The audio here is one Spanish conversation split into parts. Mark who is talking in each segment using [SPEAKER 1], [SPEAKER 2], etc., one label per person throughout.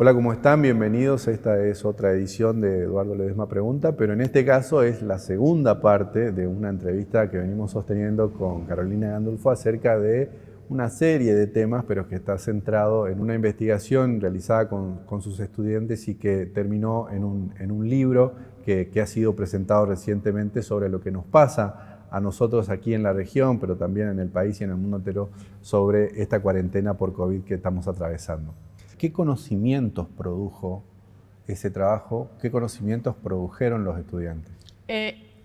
[SPEAKER 1] Hola, ¿cómo están? Bienvenidos. Esta es otra edición de Eduardo Ledesma Pregunta, pero en este caso es la segunda parte de una entrevista que venimos sosteniendo con Carolina Gandolfo acerca de una serie de temas, pero que está centrado en una investigación realizada con sus estudiantes y que terminó en un libro que ha sido presentado recientemente sobre lo que nos pasa a nosotros aquí en la región, pero también en el país y en el mundo entero, sobre esta cuarentena por COVID que estamos atravesando. ¿Qué conocimientos produjo ese trabajo? ¿Qué conocimientos produjeron los estudiantes?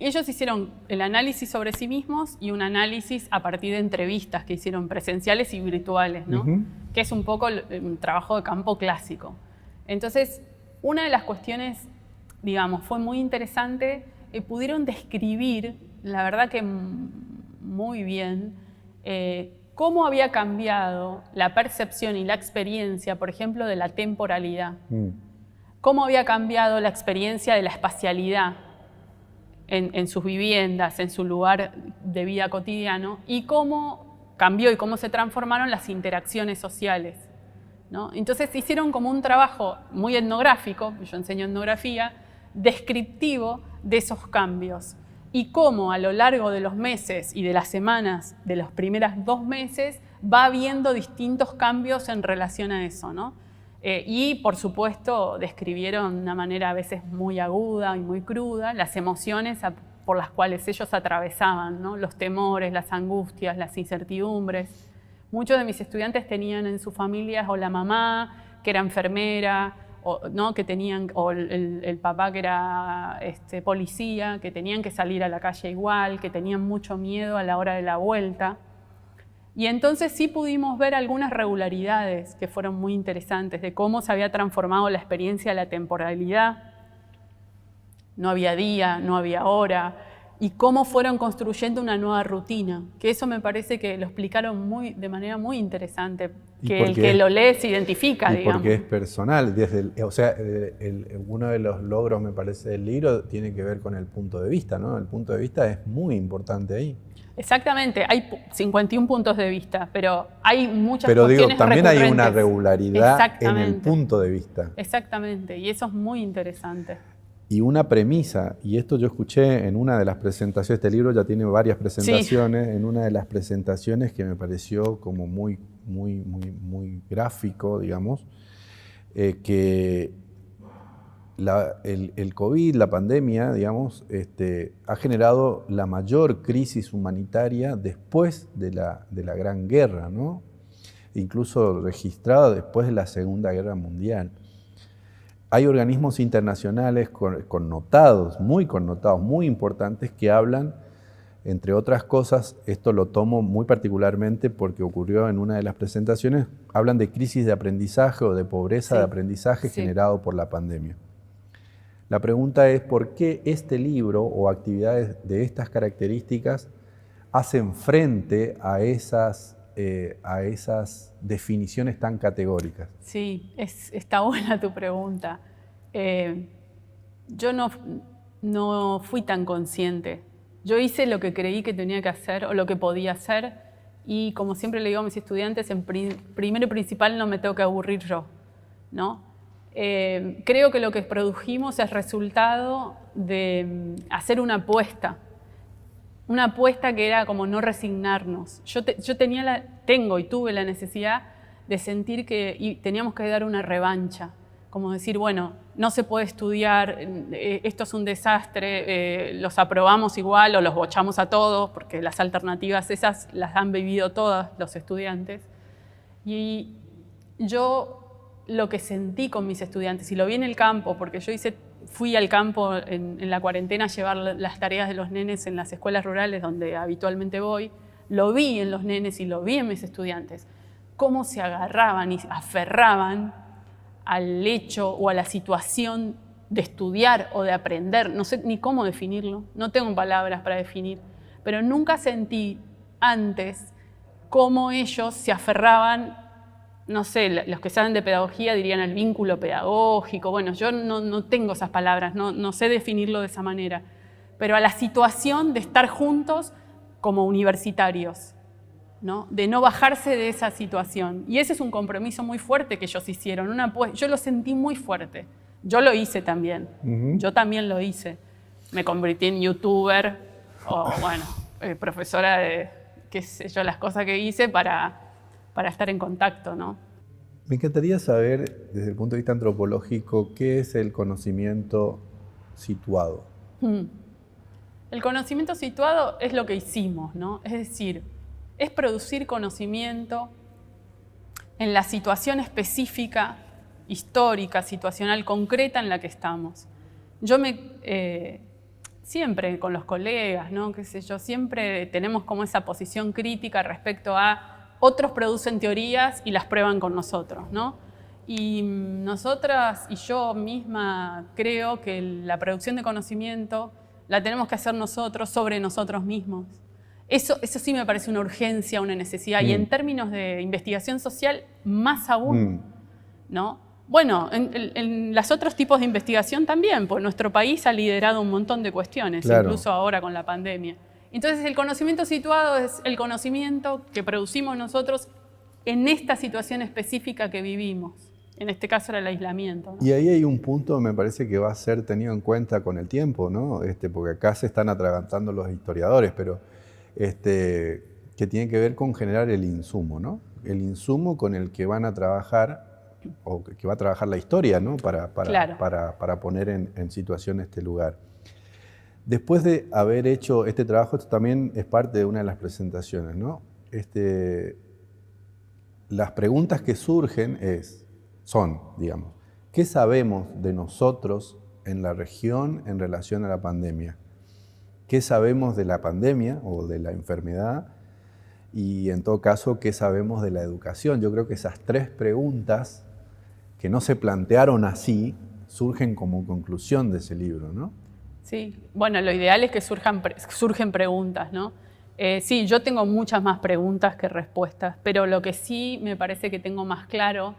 [SPEAKER 2] Ellos hicieron el análisis sobre sí mismos y un análisis a partir de entrevistas que hicieron presenciales y virtuales, ¿no? Que es un poco un trabajo de campo clásico. Entonces, una de las cuestiones, digamos, fue muy interesante, pudieron describir, la verdad que muy bien, cómo había cambiado la percepción y la experiencia, por ejemplo, de la temporalidad. Cómo había cambiado la experiencia de la espacialidad en sus viviendas, en su lugar de vida cotidiano, y cómo cambió y cómo se transformaron las interacciones sociales, ¿no? Entonces hicieron como un trabajo muy etnográfico, yo enseño etnografía, descriptivo de esos cambios. Y cómo a lo largo de los meses y de las semanas de los primeros 2 meses va habiendo distintos cambios en relación a eso, ¿no? Y por supuesto describieron de una manera a veces muy aguda y muy cruda las emociones por las cuales ellos atravesaban, ¿no? Los temores, las angustias, las incertidumbres. Muchos de mis estudiantes tenían en sus familias o la mamá que era enfermera, ¿no? Que tenían, o el papá que era policía, que tenían que salir a la calle igual, que tenían mucho miedo a la hora de la vuelta. Y entonces sí pudimos ver algunas regularidades que fueron muy interesantes de cómo se había transformado la experiencia de la temporalidad. No había día, no había hora, y cómo fueron construyendo una nueva rutina, que eso me parece que lo explicaron de manera muy interesante, que el que lo lee se identifica, digamos.
[SPEAKER 1] Porque es personal, uno de los logros, me parece, del libro tiene que ver con el punto de vista, ¿no? El punto de vista es muy importante ahí.
[SPEAKER 2] Exactamente, hay 51 puntos de vista, pero hay muchas cuestiones
[SPEAKER 1] también
[SPEAKER 2] recurrentes.
[SPEAKER 1] Hay una regularidad en el punto de vista.
[SPEAKER 2] Exactamente, y eso es muy interesante.
[SPEAKER 1] Y una premisa, y esto yo escuché en una de las presentaciones, este libro ya tiene varias presentaciones, en una de las presentaciones que me pareció como muy gráfico, digamos, que el COVID, la pandemia, digamos, ha generado la mayor crisis humanitaria después de la Gran Guerra, ¿no? Incluso registrada después de la Segunda Guerra Mundial. Hay organismos internacionales connotados, muy importantes, que hablan, entre otras cosas, esto lo tomo muy particularmente porque ocurrió en una de las presentaciones, hablan de crisis de aprendizaje o de pobreza de aprendizaje generado por la pandemia. La pregunta es, ¿por qué este libro o actividades de estas características hacen frente a esas definiciones tan categóricas?
[SPEAKER 2] Sí, está buena tu pregunta. Yo no fui tan consciente. Yo hice lo que creí que tenía que hacer o lo que podía hacer, y como siempre le digo a mis estudiantes, primero y principal no me tengo que aburrir yo, ¿no? Creo que lo que produjimos es resultado de hacer una apuesta que era como no resignarnos. Yo tengo y tuve la necesidad de sentir que teníamos que dar una revancha, como decir, bueno, no se puede estudiar, esto es un desastre, los aprobamos igual o los bochamos a todos, porque las alternativas esas las han vivido todos los estudiantes. Y yo lo que sentí con mis estudiantes, y lo vi en el campo, porque fui al campo en la cuarentena a llevar las tareas de los nenes en las escuelas rurales donde habitualmente voy, lo vi en los nenes y lo vi en mis estudiantes, cómo se agarraban y aferraban al hecho o a la situación de estudiar o de aprender. No sé ni cómo definirlo, no tengo palabras para definir, pero nunca sentí antes cómo ellos se aferraban, no sé, los que saben de pedagogía dirían el vínculo pedagógico. Bueno, yo no tengo esas palabras, no sé definirlo de esa manera, pero a la situación de estar juntos como universitarios, ¿no? De no bajarse de esa situación. Y ese es un compromiso muy fuerte que ellos hicieron. Yo lo sentí muy fuerte. Yo lo hice también. Yo también lo hice. Me convertí en youtuber o, bueno, profesora de, qué sé yo, las cosas que hice para estar en contacto, ¿no?
[SPEAKER 1] Me encantaría saber, desde el punto de vista antropológico, qué es el conocimiento situado.
[SPEAKER 2] El conocimiento situado es lo que hicimos, ¿no? Es decir, es producir conocimiento en la situación específica, histórica, situacional, concreta en la que estamos. Yo siempre con los colegas, ¿no? Qué sé yo, siempre tenemos como esa posición crítica respecto a otros producen teorías y las prueban con nosotros, ¿no? Y nosotras y yo misma creo que la producción de conocimiento la tenemos que hacer nosotros sobre nosotros mismos. Eso sí me parece una urgencia, una necesidad. Y en términos de investigación social, más aún, ¿no? Bueno, en los otros tipos de investigación también, pues nuestro país ha liderado un montón de cuestiones, claro, incluso ahora con la pandemia. Entonces, el conocimiento situado es el conocimiento que producimos nosotros en esta situación específica que vivimos. En este caso era el aislamiento, ¿no?
[SPEAKER 1] Y ahí hay un punto, me parece, que va a ser tenido en cuenta con el tiempo, ¿no? Porque acá se están atragantando los historiadores, pero que tiene que ver con generar el insumo, ¿no? El insumo con el que van a trabajar, o que va a trabajar la historia, ¿no?
[SPEAKER 2] Claro.
[SPEAKER 1] Para poner en situación este lugar. Después de haber hecho este trabajo, esto también es parte de una de las presentaciones, ¿no? Las preguntas que surgen son, digamos, ¿qué sabemos de nosotros en la región en relación a la pandemia? ¿Qué sabemos de la pandemia o de la enfermedad? Y en todo caso, ¿qué sabemos de la educación? Yo creo que esas tres preguntas que no se plantearon así surgen como conclusión de ese libro, ¿no?
[SPEAKER 2] Sí, bueno, lo ideal es que surgen preguntas, ¿no? Sí, yo tengo muchas más preguntas que respuestas, pero lo que sí me parece que tengo más claro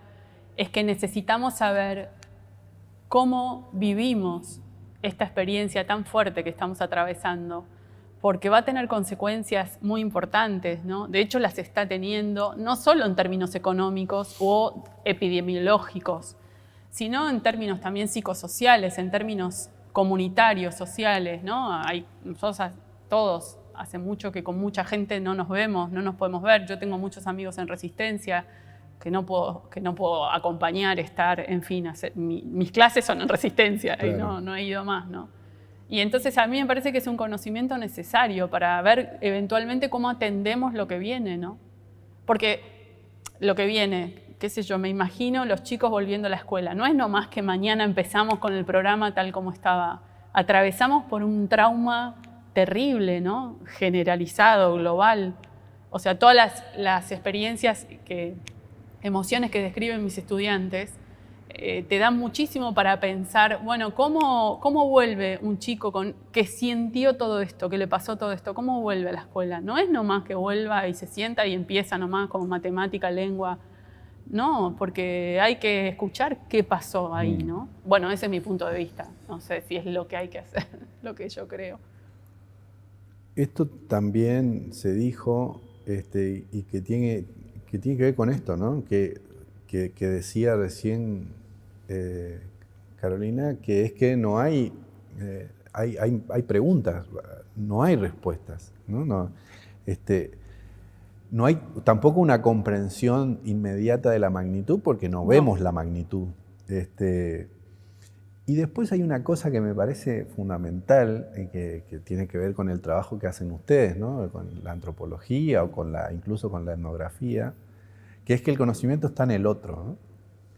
[SPEAKER 2] es que necesitamos saber cómo vivimos esta experiencia tan fuerte que estamos atravesando, porque va a tener consecuencias muy importantes, ¿no? De hecho, las está teniendo no solo en términos económicos o epidemiológicos, sino en términos también psicosociales, en términos comunitarios, sociales, ¿no? Nosotros todos, hace mucho que con mucha gente no nos vemos, no nos podemos ver. Yo tengo muchos amigos en Resistencia que no puedo acompañar, estar, en fin, mis clases son en Resistencia, claro, y no he ido más, ¿no? Y entonces a mí me parece que es un conocimiento necesario para ver eventualmente cómo atendemos lo que viene, ¿no? Porque lo que viene, qué sé yo, me imagino los chicos volviendo a la escuela. No es nomás que mañana empezamos con el programa tal como estaba. Atravesamos por un trauma terrible, ¿no? Generalizado, global. O sea, todas las experiencias, emociones que describen mis estudiantes, te dan muchísimo para pensar, bueno, ¿cómo vuelve un chico que sintió todo esto, que le pasó todo esto? ¿Cómo vuelve a la escuela? No es nomás que vuelva y se sienta y empieza nomás con matemática, lengua. No, porque hay que escuchar qué pasó ahí, ¿no? Bueno, ese es mi punto de vista. No sé si es lo que hay que hacer, lo que yo creo.
[SPEAKER 1] Esto también se dijo, y que tiene que ver con esto, ¿no? Que decía recién Carolina, que es que no hay preguntas, no hay respuestas, ¿no? No hay tampoco una comprensión inmediata de la magnitud, porque no vemos la magnitud. Y después hay una cosa que me parece fundamental, que tiene que ver con el trabajo que hacen ustedes, ¿no? Con la antropología o incluso con la etnografía, que es que el conocimiento está en el otro, ¿no?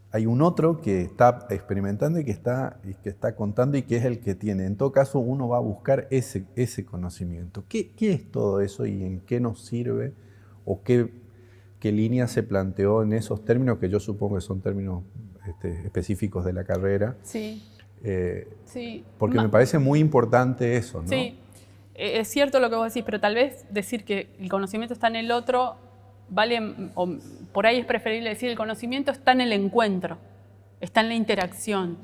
[SPEAKER 1] Hay un otro que está experimentando y que está contando y que es el que tiene. En todo caso, uno va a buscar ese conocimiento. ¿Qué es todo eso y en qué nos sirve? ¿O qué línea se planteó en esos términos, que yo supongo que son términos específicos de la carrera?
[SPEAKER 2] Sí. Sí.
[SPEAKER 1] Porque me parece muy importante eso, ¿no?
[SPEAKER 2] Sí, es cierto lo que vos decís, pero tal vez decir que el conocimiento está en el otro, o por ahí es preferible decir el conocimiento está en el encuentro, está en la interacción.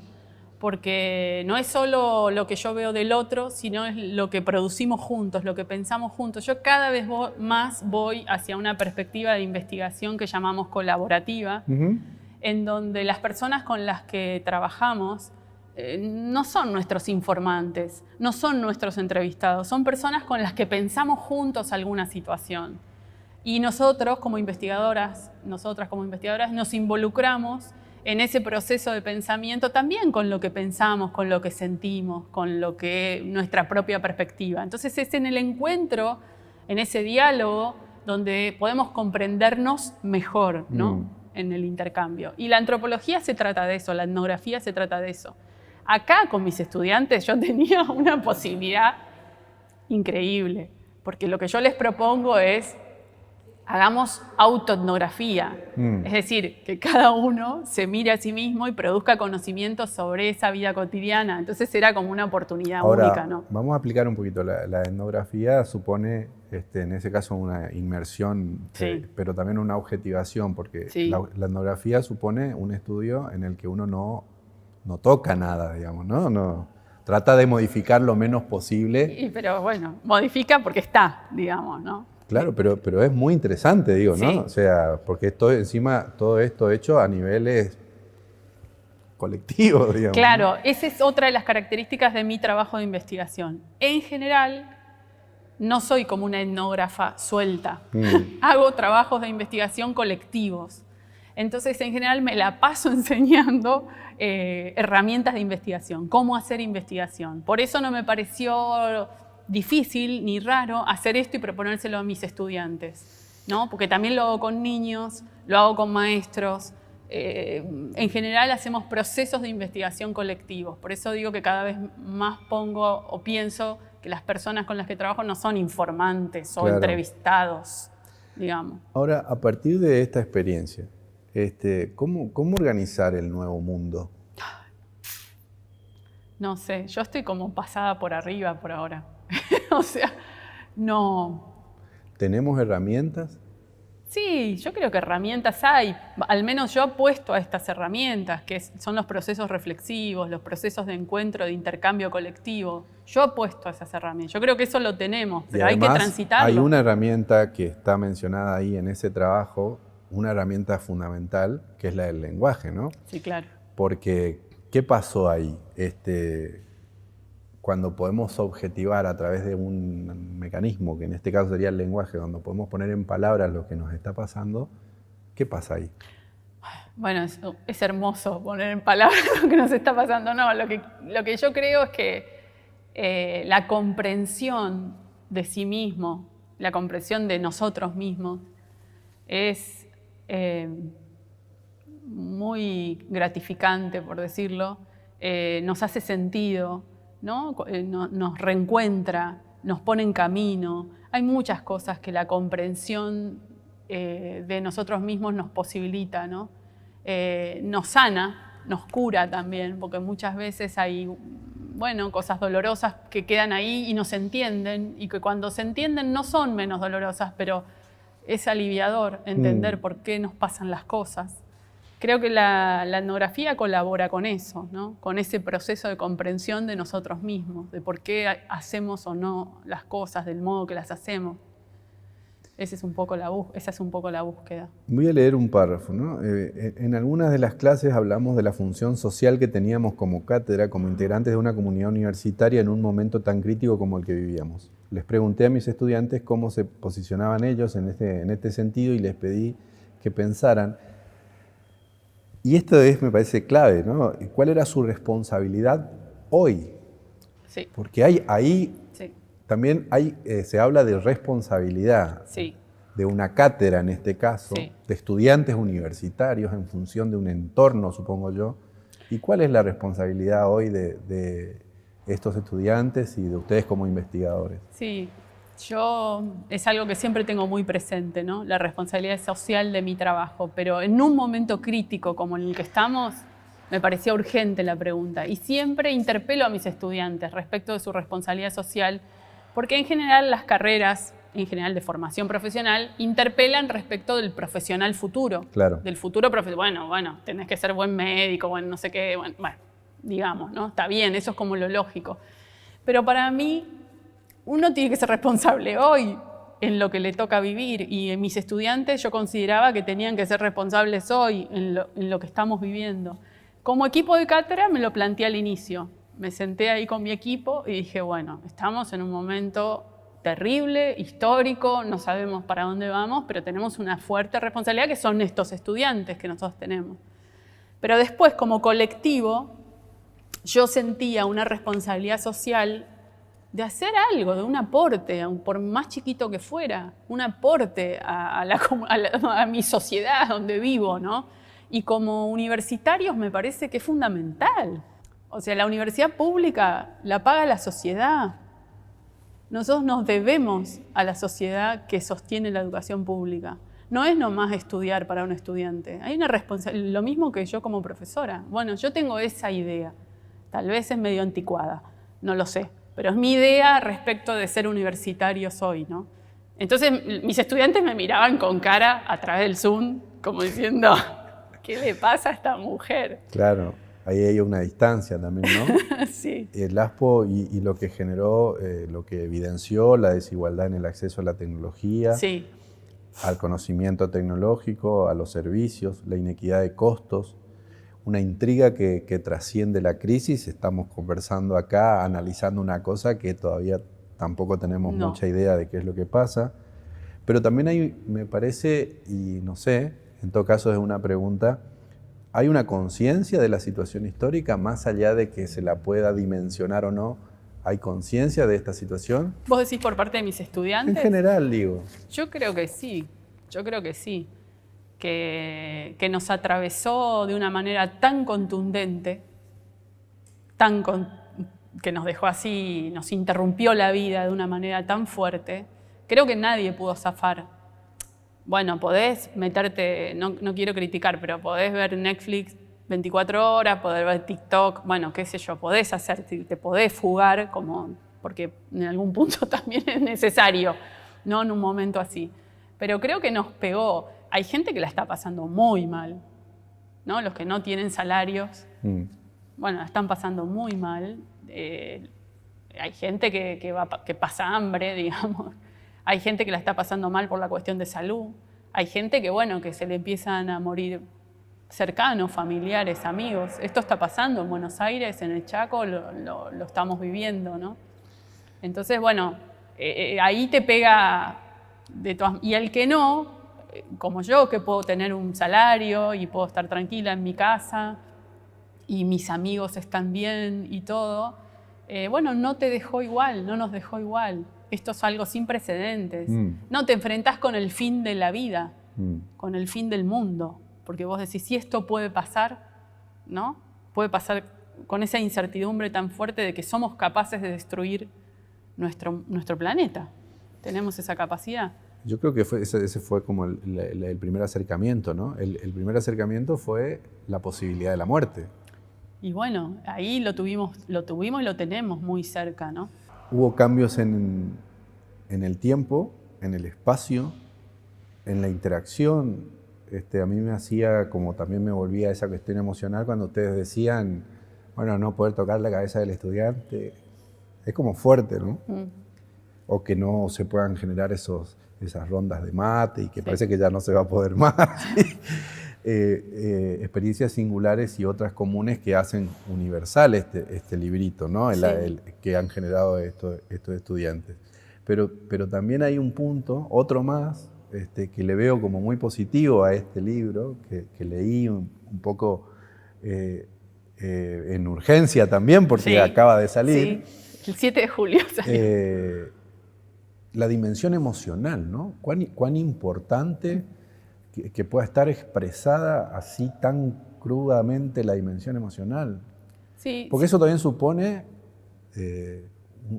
[SPEAKER 2] porque no es solo lo que yo veo del otro, sino es lo que producimos juntos, lo que pensamos juntos. Yo cada vez más voy hacia una perspectiva de investigación que llamamos colaborativa, en donde las personas con las que trabajamos no son nuestros informantes, no son nuestros entrevistados, son personas con las que pensamos juntos alguna situación. Y nosotras como investigadoras, nos involucramos en ese proceso de pensamiento también con lo que pensamos, con lo que sentimos, con lo que nuestra propia perspectiva. Entonces es en el encuentro, en ese diálogo, donde podemos comprendernos mejor, ¿no? En el intercambio. Y la antropología se trata de eso, la etnografía se trata de eso. Acá con mis estudiantes yo tenía una posibilidad increíble, porque lo que yo les propongo es hagamos autoetnografía, es decir, que cada uno se mire a sí mismo y produzca conocimientos sobre esa vida cotidiana. Entonces era como una oportunidad única, ¿no?
[SPEAKER 1] Vamos a explicar un poquito. La etnografía supone, en ese caso, una inmersión, pero también una objetivación, porque la etnografía supone un estudio en el que uno no toca nada, digamos, ¿no? Trata de modificar lo menos posible.
[SPEAKER 2] Pero bueno, modifica porque está, digamos, ¿no?
[SPEAKER 1] Claro, pero es muy interesante, digo, ¿no? O sea, porque todo esto hecho a niveles colectivos, digamos.
[SPEAKER 2] Claro, esa es otra de las características de mi trabajo de investigación. En general, no soy como una etnógrafa suelta. Hago trabajos de investigación colectivos. Entonces, en general, me la paso enseñando herramientas de investigación, cómo hacer investigación. Por eso no me pareció difícil ni raro hacer esto y proponérselo a mis estudiantes, ¿no? Porque también lo hago con niños, lo hago con maestros. En general hacemos procesos de investigación colectivos. Por eso digo que cada vez más pongo o pienso que las personas con las que trabajo no son informantes o entrevistados, digamos.
[SPEAKER 1] Ahora, a partir de esta experiencia, ¿cómo organizar el nuevo mundo?
[SPEAKER 2] No sé, yo estoy como pasada por arriba por ahora. O sea, no.
[SPEAKER 1] ¿Tenemos herramientas?
[SPEAKER 2] Sí, yo creo que herramientas hay. Al menos yo apuesto a estas herramientas, que son los procesos reflexivos, los procesos de encuentro, de intercambio colectivo. Yo apuesto a esas herramientas. Yo creo que eso lo tenemos, pero hay que transitarlo.
[SPEAKER 1] Hay una herramienta que está mencionada ahí en ese trabajo, una herramienta fundamental, que es la del lenguaje, ¿no?
[SPEAKER 2] Sí, claro.
[SPEAKER 1] Porque, ¿qué pasó ahí? Cuando podemos objetivar a través de un mecanismo, que en este caso sería el lenguaje, donde podemos poner en palabras lo que nos está pasando, ¿qué pasa ahí?
[SPEAKER 2] Bueno, es hermoso poner en palabras lo que nos está pasando. No, lo que yo creo es que la comprensión de sí mismo, la comprensión de nosotros mismos, es muy gratificante, por decirlo. Nos hace sentido, ¿no? Nos reencuentra, nos pone en camino. Hay muchas cosas que la comprensión de nosotros mismos nos posibilita, ¿no? Nos sana, nos cura también, porque muchas veces hay cosas dolorosas que quedan ahí y no se entienden, y que cuando se entienden no son menos dolorosas, pero es aliviador entender por qué nos pasan las cosas. Creo que la etnografía colabora con eso, ¿no? Con ese proceso de comprensión de nosotros mismos, de por qué hacemos o no las cosas del modo que las hacemos. Esa es un poco la búsqueda.
[SPEAKER 1] Voy a leer un párrafo, ¿no? En algunas de las clases hablamos de la función social que teníamos como cátedra, como integrantes de una comunidad universitaria en un momento tan crítico como el que vivíamos. Les pregunté a mis estudiantes cómo se posicionaban ellos en este sentido y les pedí que pensaran. Y esto me parece clave, ¿no? ¿Cuál era su responsabilidad hoy?
[SPEAKER 2] Sí.
[SPEAKER 1] Porque ahí también se habla de responsabilidad, de una cátedra en este caso, de estudiantes universitarios en función de un entorno, supongo yo. ¿Y cuál es la responsabilidad hoy de estos estudiantes y de ustedes como investigadores?
[SPEAKER 2] Sí. Es algo que siempre tengo muy presente, ¿no? La responsabilidad social de mi trabajo, pero en un momento crítico como en el que estamos, me parecía urgente la pregunta. Y siempre interpelo a mis estudiantes respecto de su responsabilidad social, porque en general las carreras, en general de formación profesional, interpelan respecto del profesional futuro.
[SPEAKER 1] Claro.
[SPEAKER 2] Del futuro profesional. Bueno, tenés que ser buen médico, no sé qué, digamos, ¿no? Está bien, eso es como lo lógico. Pero para mí, uno tiene que ser responsable hoy en lo que le toca vivir, y en mis estudiantes yo consideraba que tenían que ser responsables hoy en lo que estamos viviendo. Como equipo de cátedra me lo planteé al inicio. Me senté ahí con mi equipo y dije, bueno, estamos en un momento terrible, histórico, no sabemos para dónde vamos, pero tenemos una fuerte responsabilidad que son estos estudiantes que nosotros tenemos. Pero después, como colectivo, yo sentía una responsabilidad social de hacer algo, de un aporte, por más chiquito que fuera, un aporte a mi sociedad donde vivo, ¿no? Y como universitarios me parece que es fundamental. O sea, la universidad pública la paga la sociedad. Nosotros nos debemos a la sociedad que sostiene la educación pública. No es nomás estudiar para un estudiante. Hay una responsabilidad, lo mismo que yo como profesora. Bueno, yo tengo esa idea. Tal vez es medio anticuada, no lo sé. Pero es mi idea respecto de ser universitarios hoy, ¿no? Entonces, mis estudiantes me miraban con cara a través del Zoom, como diciendo, ¿qué le pasa a esta mujer?
[SPEAKER 1] Claro, ahí hay una distancia también, ¿no?
[SPEAKER 2] Sí.
[SPEAKER 1] El ASPO y lo que generó, lo que evidenció la desigualdad en el acceso a la tecnología,
[SPEAKER 2] Sí.
[SPEAKER 1] al conocimiento tecnológico, a los servicios, la inequidad de costos, una intriga que trasciende la crisis. Estamos conversando acá, analizando una cosa que todavía tampoco tenemos mucha idea de qué es lo que pasa. Pero también hay, me parece, y no sé, en todo caso es una pregunta, ¿hay una conciencia de la situación histórica más allá de que se la pueda dimensionar o no? ¿Hay conciencia de esta situación?
[SPEAKER 2] ¿Vos decís por parte de mis estudiantes?
[SPEAKER 1] En general, digo.
[SPEAKER 2] Yo creo que sí, que nos atravesó de una manera tan contundente, que nos dejó así, nos interrumpió la vida de una manera tan fuerte. Creo que nadie pudo zafar. Bueno, podés meterte, no quiero criticar, pero podés ver Netflix 24 horas, podés ver TikTok, bueno, qué sé yo, podés hacer, te podés fugar, porque en algún punto también es necesario, no en un momento así. Pero creo que nos pegó. Hay gente que la está pasando muy mal, ¿no? Los que no tienen salarios, bueno, la están pasando muy mal. Hay gente que pasa hambre, digamos. Hay gente que la está pasando mal por la cuestión de salud. Hay gente que, bueno, que se le empiezan a morir cercanos, familiares, amigos. Esto está pasando en Buenos Aires, en el Chaco, lo estamos viviendo, ¿no? Entonces, bueno, ahí te pega de todas. Y el que no, como yo, que puedo tener un salario y puedo estar tranquila en mi casa y mis amigos están bien y todo, bueno, no te dejó igual, no nos dejó igual. Esto es algo sin precedentes. No te enfrentás con el fin de la vida, con el fin del mundo, porque vos decís, si esto puede pasar, ¿no? Puede pasar con esa incertidumbre tan fuerte de que somos capaces de destruir nuestro planeta. Tenemos esa capacidad. Lo
[SPEAKER 1] Yo creo que ese fue como el primer acercamiento, ¿no? El primer acercamiento fue la posibilidad de la muerte.
[SPEAKER 2] Y bueno, ahí lo tuvimos y lo tenemos muy cerca, ¿no?
[SPEAKER 1] Hubo cambios en el tiempo, en el espacio, en la interacción. A mí me hacía, como también me volvía a esa cuestión emocional cuando ustedes decían, bueno, no poder tocar la cabeza del estudiante. Es como fuerte, ¿no? O que no se puedan generar esas rondas de mate y que parece que ya no se va a poder más. Experiencias singulares y otras comunes que hacen universal este librito, ¿no? Que han generado estos estudiantes. Pero también hay un punto, otro más, que le veo como muy positivo a este libro, que leí un poco en urgencia también, porque acaba de salir.
[SPEAKER 2] Sí, el 7 de julio salió.
[SPEAKER 1] La dimensión emocional, ¿no? Cuán importante que pueda estar expresada así tan crudamente la dimensión emocional.
[SPEAKER 2] Sí,
[SPEAKER 1] porque eso también supone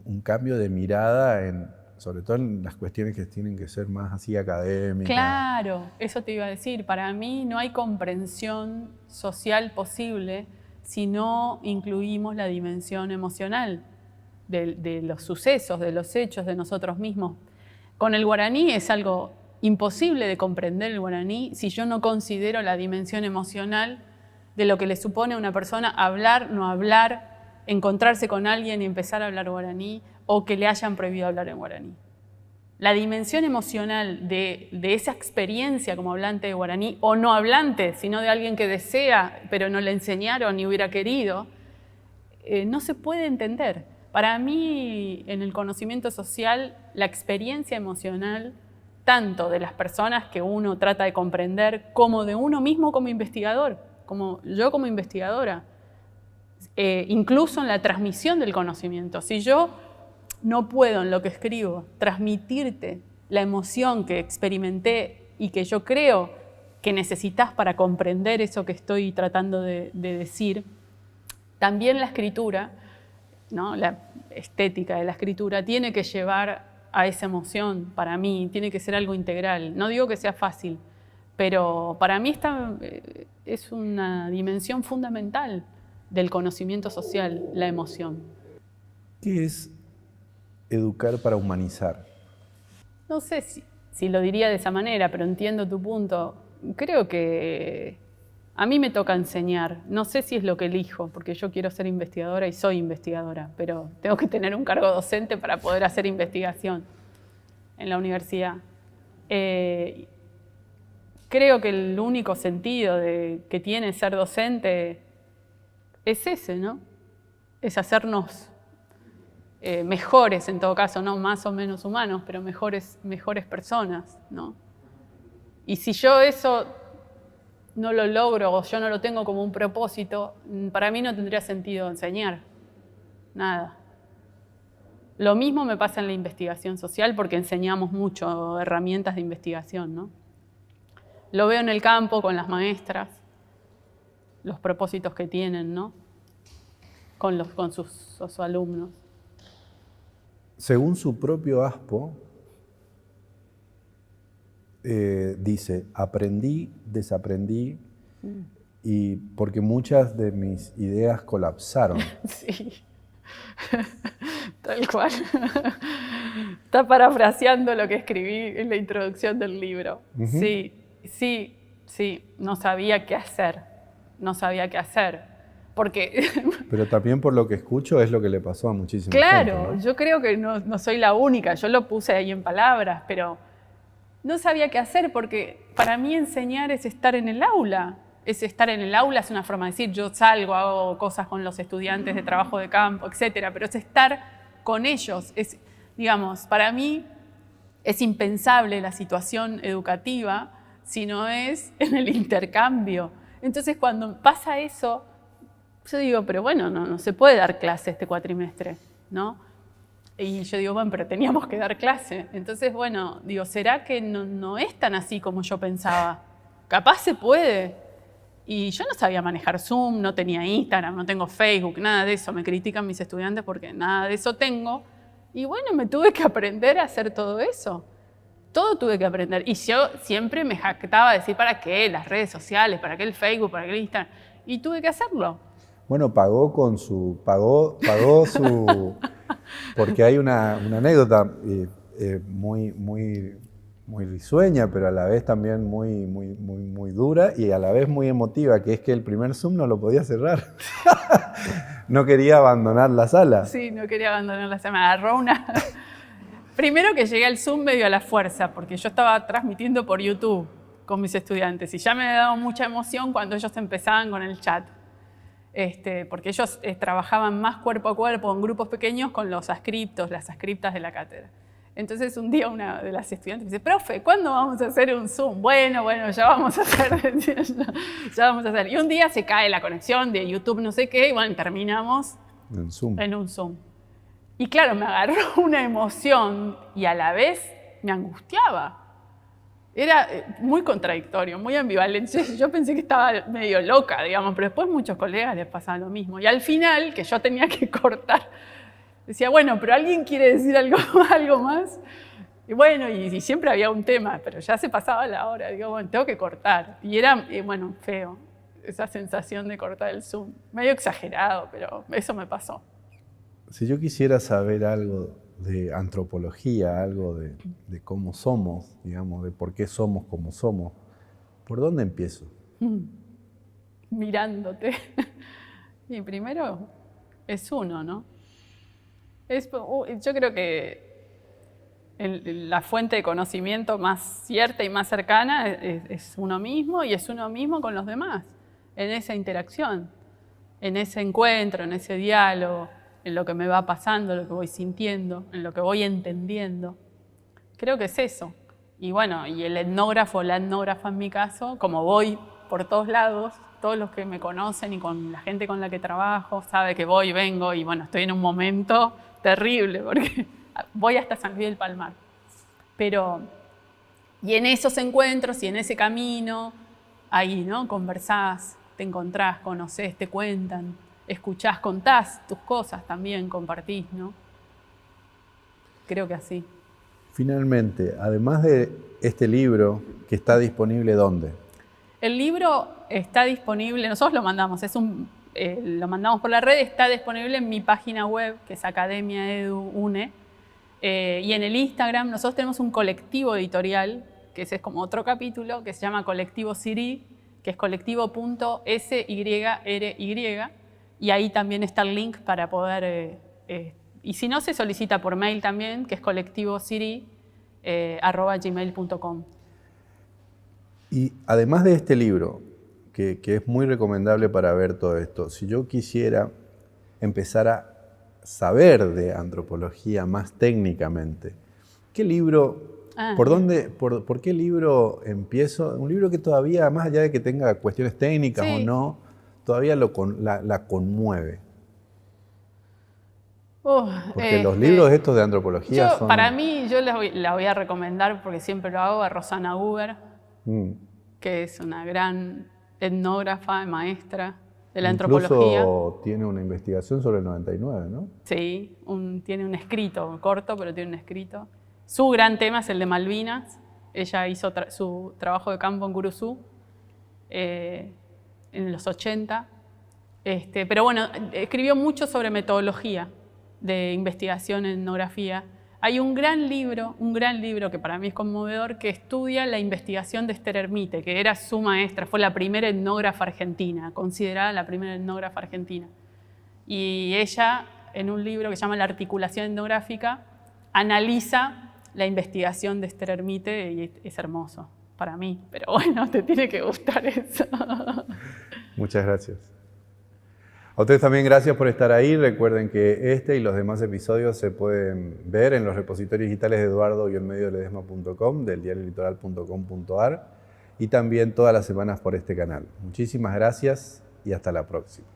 [SPEAKER 1] un cambio de mirada, sobre todo en las cuestiones que tienen que ser más así académicas.
[SPEAKER 2] Claro, eso te iba a decir. Para mí no hay comprensión social posible si no incluimos la dimensión emocional de los sucesos, de los hechos, de nosotros mismos. Con el guaraní es algo imposible de comprender el guaraní si yo no considero la dimensión emocional de lo que le supone a una persona hablar, no hablar, encontrarse con alguien y empezar a hablar guaraní, o que le hayan prohibido hablar en guaraní. La dimensión emocional de esa experiencia como hablante de guaraní, o no hablante, sino de alguien que desea, pero no le enseñaron ni hubiera querido, no se puede entender. Para mí, en el conocimiento social, la experiencia emocional, tanto de las personas que uno trata de comprender, como de uno mismo como investigador, como yo como investigadora, incluso en la transmisión del conocimiento. Si yo no puedo en lo que escribo transmitirte la emoción que experimenté y que yo creo que necesitas para comprender eso que estoy tratando de decir, también la escritura, ¿no? La estética de la escritura tiene que llevar a esa emoción, para mí, tiene que ser algo integral. No digo que sea fácil, pero para mí es una dimensión fundamental del conocimiento social, la emoción.
[SPEAKER 1] ¿Qué es educar para humanizar?
[SPEAKER 2] No sé si lo diría de esa manera, pero entiendo tu punto. Creo que a mí me toca enseñar. No sé si es lo que elijo, porque yo quiero ser investigadora y soy investigadora, pero tengo que tener un cargo docente para poder hacer investigación en la universidad. Creo que el único sentido que tiene ser docente es ese, ¿no? Es hacernos mejores, en todo caso, no más o menos humanos, pero mejores personas, ¿no? Y si yo eso no lo logro o yo no lo tengo como un propósito, para mí no tendría sentido enseñar. Nada. Lo mismo me pasa en la investigación social porque enseñamos mucho herramientas de investigación, ¿no? Lo veo en el campo con las maestras, los propósitos que tienen, ¿no? Con sus alumnos.
[SPEAKER 1] Según su propio ASPO, dice, aprendí, desaprendí, y porque muchas de mis ideas colapsaron.
[SPEAKER 2] Sí, tal cual. Está parafraseando lo que escribí en la introducción del libro. Sí, no sabía qué hacer, porque...
[SPEAKER 1] Pero también por lo que escucho es lo que le pasó a muchísima
[SPEAKER 2] claro,
[SPEAKER 1] gente, ¿no?
[SPEAKER 2] Yo creo que no soy la única, yo lo puse ahí en palabras, pero no sabía qué hacer porque para mí enseñar es estar en el aula. Es una forma de decir, yo salgo, hago cosas con los estudiantes de trabajo de campo, etcétera, pero es estar con ellos. Digamos, para mí es impensable la situación educativa si no es en el intercambio. Entonces, cuando pasa eso, yo digo, pero bueno, no se puede dar clase este cuatrimestre, ¿no? Y yo digo, bueno, pero teníamos que dar clase. Entonces, bueno, digo, ¿será que no es tan así como yo pensaba? Capaz se puede. Y yo no sabía manejar Zoom, no tenía Instagram, no tengo Facebook, nada de eso. Me critican mis estudiantes porque nada de eso tengo. Y bueno, me tuve que aprender a hacer todo eso. Todo tuve que aprender. Y yo siempre me jactaba de decir, ¿para qué? Las redes sociales, ¿para qué el Facebook, para qué el Instagram? Y tuve que hacerlo.
[SPEAKER 1] Bueno, pagó su... Porque hay una anécdota muy risueña, pero a la vez también muy dura y a la vez muy emotiva, que es que el primer Zoom no lo podía cerrar. No quería abandonar la sala.
[SPEAKER 2] Sí, no quería abandonar la sala. Me agarró una... Primero que llegué al Zoom medio a la fuerza, porque yo estaba transmitiendo por YouTube con mis estudiantes y ya me había dado mucha emoción cuando ellos empezaban con el chat. Porque ellos trabajaban más cuerpo a cuerpo en grupos pequeños con los ascriptos, las ascriptas de la cátedra. Entonces un día una de las estudiantes me dice, profe, ¿cuándo vamos a hacer un Zoom? Bueno, ya vamos a hacer, ya vamos a hacer. Y un día se cae la conexión de YouTube, no sé qué, y bueno, terminamos en un Zoom. Y claro, me agarró una emoción y a la vez me angustiaba. Era muy contradictorio, muy ambivalente. Yo pensé que estaba medio loca, digamos, pero después muchos colegas les pasaba lo mismo. Y al final, que yo tenía que cortar, decía, bueno, pero ¿alguien quiere decir algo más? Y bueno, y siempre había un tema, pero ya se pasaba la hora. Digo, bueno, tengo que cortar. Y era, bueno, feo, esa sensación de cortar el Zoom. Medio exagerado, pero eso me pasó.
[SPEAKER 1] Si yo quisiera saber algo de antropología, algo de cómo somos, digamos, de por qué somos como somos, ¿por dónde empiezo?
[SPEAKER 2] mirándote. Y primero es uno, ¿no? Yo creo que la fuente de conocimiento más cierta y más cercana es uno mismo, y es uno mismo con los demás, en esa interacción, en ese encuentro, en ese diálogo, en lo que me va pasando, en lo que voy sintiendo, en lo que voy entendiendo. Creo que es eso. Y bueno, y el etnógrafo o la etnógrafa en mi caso, como voy por todos lados, todos los que me conocen y con la gente con la que trabajo, sabe que voy, vengo y bueno, estoy en un momento terrible porque voy hasta San Luis del Palmar. Pero, y en esos encuentros y en ese camino, ahí, ¿no? Conversás, te encontrás, conocés, te cuentan, escuchás, contás tus cosas también, compartís, ¿no? Creo que así.
[SPEAKER 1] Finalmente, además de este libro, que está disponible, ¿dónde?
[SPEAKER 2] El libro está disponible, nosotros lo mandamos, lo mandamos por la red, está disponible en mi página web, que es Academia Edu UNE, y en el Instagram nosotros tenemos un colectivo editorial, que ese es como otro capítulo, que se llama Colectivo Siri, que es colectivo.syry, y ahí también está el link para poder, y si no, se solicita por mail también, que es colectivosiri@gmail.com.
[SPEAKER 1] Y además de este libro, que es muy recomendable para ver todo esto, si yo quisiera empezar a saber de antropología más técnicamente, ¿qué libro, por qué libro empiezo? Un libro que todavía, más allá de que tenga cuestiones técnicas o no, todavía la conmueve. Porque los libros estos de antropología son...
[SPEAKER 2] Para mí, yo la voy a recomendar, porque siempre lo hago, a Rosana Huber, que es una gran etnógrafa, maestra de la antropología.
[SPEAKER 1] Incluso tiene una investigación sobre el 99, ¿no?
[SPEAKER 2] Sí, tiene un escrito, corto, pero tiene un escrito. Su gran tema es el de Malvinas. Ella hizo su trabajo de campo en Guruzú en los 80. Pero bueno, escribió mucho sobre metodología de investigación en etnografía. Hay un gran libro que para mí es conmovedor, que estudia la investigación de Esther Hermite, que era su maestra, fue la primera etnógrafa argentina, considerada la primera etnógrafa argentina. Y ella, en un libro que se llama La articulación etnográfica, analiza la investigación de Esther Hermite y es hermoso para mí. Pero bueno, te tiene que gustar eso.
[SPEAKER 1] Muchas gracias. A ustedes también gracias por estar ahí. Recuerden que este y los demás episodios se pueden ver en los repositorios digitales de eduardo-ledesma.com, del diariolitoral.com.ar y también todas las semanas por este canal. Muchísimas gracias y hasta la próxima.